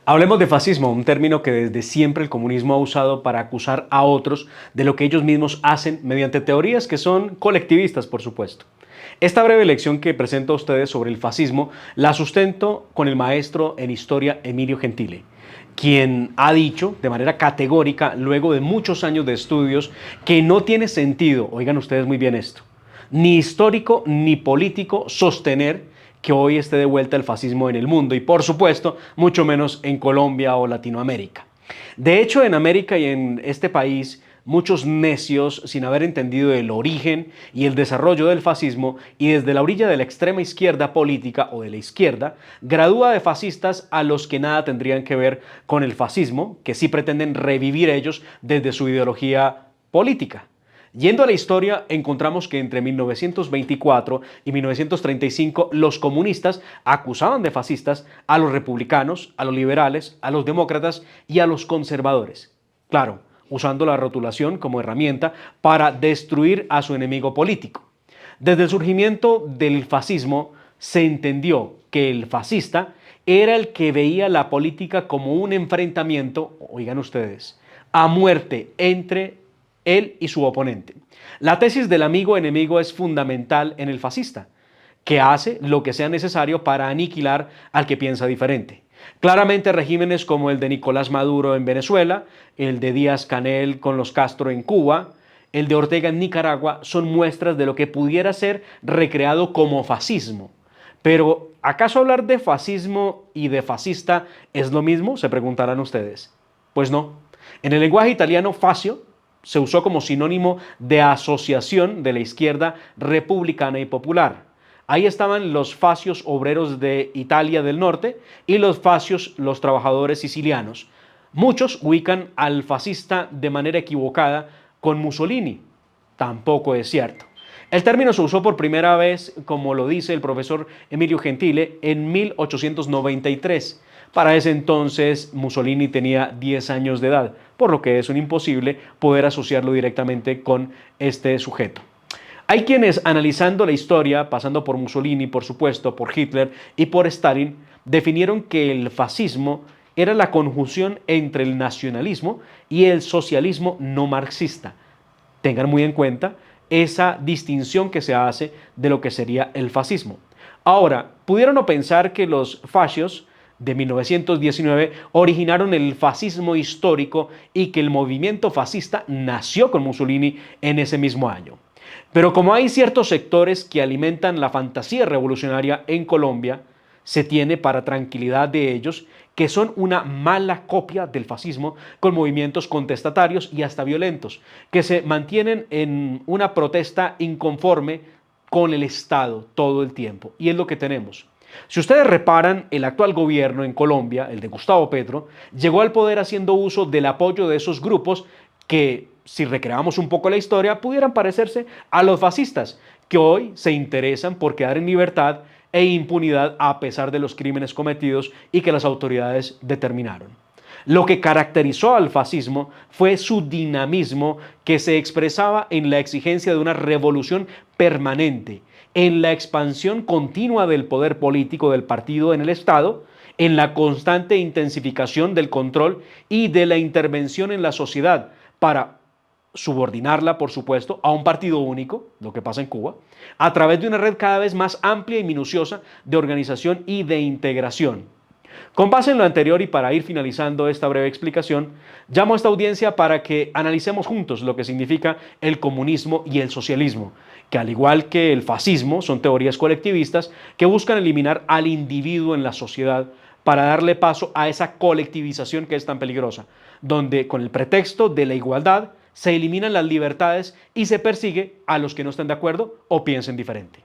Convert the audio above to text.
Hablemos de fascismo, un término que desde siempre el comunismo ha usado para acusar a otros de lo que ellos mismos hacen mediante teorías que son colectivistas, por supuesto. Esta breve lección que presento a ustedes sobre el fascismo la sustento con el maestro en historia Emilio Gentile, quien ha dicho de manera categórica, luego de muchos años de estudios, que no tiene sentido, oigan ustedes muy bien esto, ni histórico ni político sostener que hoy esté de vuelta el fascismo en el mundo y por supuesto mucho menos en Colombia o Latinoamérica. De hecho, en América y en este país, muchos necios, sin haber entendido el origen y el desarrollo del fascismo, y desde la orilla de la extrema izquierda política o de la izquierda, gradúa de fascistas a los que nada tendrían que ver con el fascismo, que sí pretenden revivir ellos desde su ideología política. Yendo a la historia, encontramos que entre 1924 y 1935 los comunistas acusaban de fascistas a los republicanos, a los liberales, a los demócratas y a los conservadores. Claro, usando la rotulación como herramienta para destruir a su enemigo político. Desde el surgimiento del fascismo se entendió que el fascista era el que veía la política como un enfrentamiento, oigan ustedes, a muerte entre él y su oponente. La tesis del amigo enemigo es fundamental en el fascista, que hace lo que sea necesario para aniquilar al que piensa diferente. Claramente regímenes como el de Nicolás Maduro en Venezuela, el de Díaz Canel con los Castro en Cuba, el de Ortega en Nicaragua son muestras de lo que pudiera ser recreado como fascismo. Pero, ¿acaso hablar de fascismo y de fascista es lo mismo? Se preguntarán ustedes. Pues no. En el lenguaje italiano, fascio se usó como sinónimo de asociación de la izquierda republicana y popular. Ahí estaban los fascios obreros de Italia del Norte y los fascios, los trabajadores sicilianos. Muchos ubican al fascista de manera equivocada con Mussolini. Tampoco es cierto. El término se usó por primera vez, como lo dice el profesor Emilio Gentile, en 1893. Para ese entonces Mussolini tenía 10 años de edad, por lo que es un imposible poder asociarlo directamente con este sujeto. Hay quienes, analizando la historia, pasando por Mussolini, por supuesto, por Hitler y por Stalin, definieron que el fascismo era la conjunción entre el nacionalismo y el socialismo no marxista. Tengan muy en cuenta esa distinción que se hace de lo que sería el fascismo. Ahora, pudieron no pensar que los fascios de 1919 originaron el fascismo histórico y que el movimiento fascista nació con Mussolini en ese mismo año. Pero como hay ciertos sectores que alimentan la fantasía revolucionaria en Colombia, se tiene para tranquilidad de ellos que son una mala copia del fascismo con movimientos contestatarios y hasta violentos, que se mantienen en una protesta inconforme con el Estado todo el tiempo. Y es lo que tenemos. Si ustedes reparan, el actual gobierno en Colombia, el de Gustavo Petro, llegó al poder haciendo uso del apoyo de esos grupos que, si recreamos un poco la historia, pudieran parecerse a los fascistas, que hoy se interesan por quedar en libertad e impunidad a pesar de los crímenes cometidos y que las autoridades determinaron. Lo que caracterizó al fascismo fue su dinamismo, que se expresaba en la exigencia de una revolución permanente, en la expansión continua del poder político del partido en el Estado, en la constante intensificación del control y de la intervención en la sociedad para subordinarla, por supuesto, a un partido único, lo que pasa en Cuba, a través de una red cada vez más amplia y minuciosa de organización y de integración. Con base en lo anterior y para ir finalizando esta breve explicación, llamo a esta audiencia para que analicemos juntos lo que significa el comunismo y el socialismo, que al igual que el fascismo son teorías colectivistas que buscan eliminar al individuo en la sociedad para darle paso a esa colectivización que es tan peligrosa, donde con el pretexto de la igualdad se eliminan las libertades y se persigue a los que no estén de acuerdo o piensen diferente.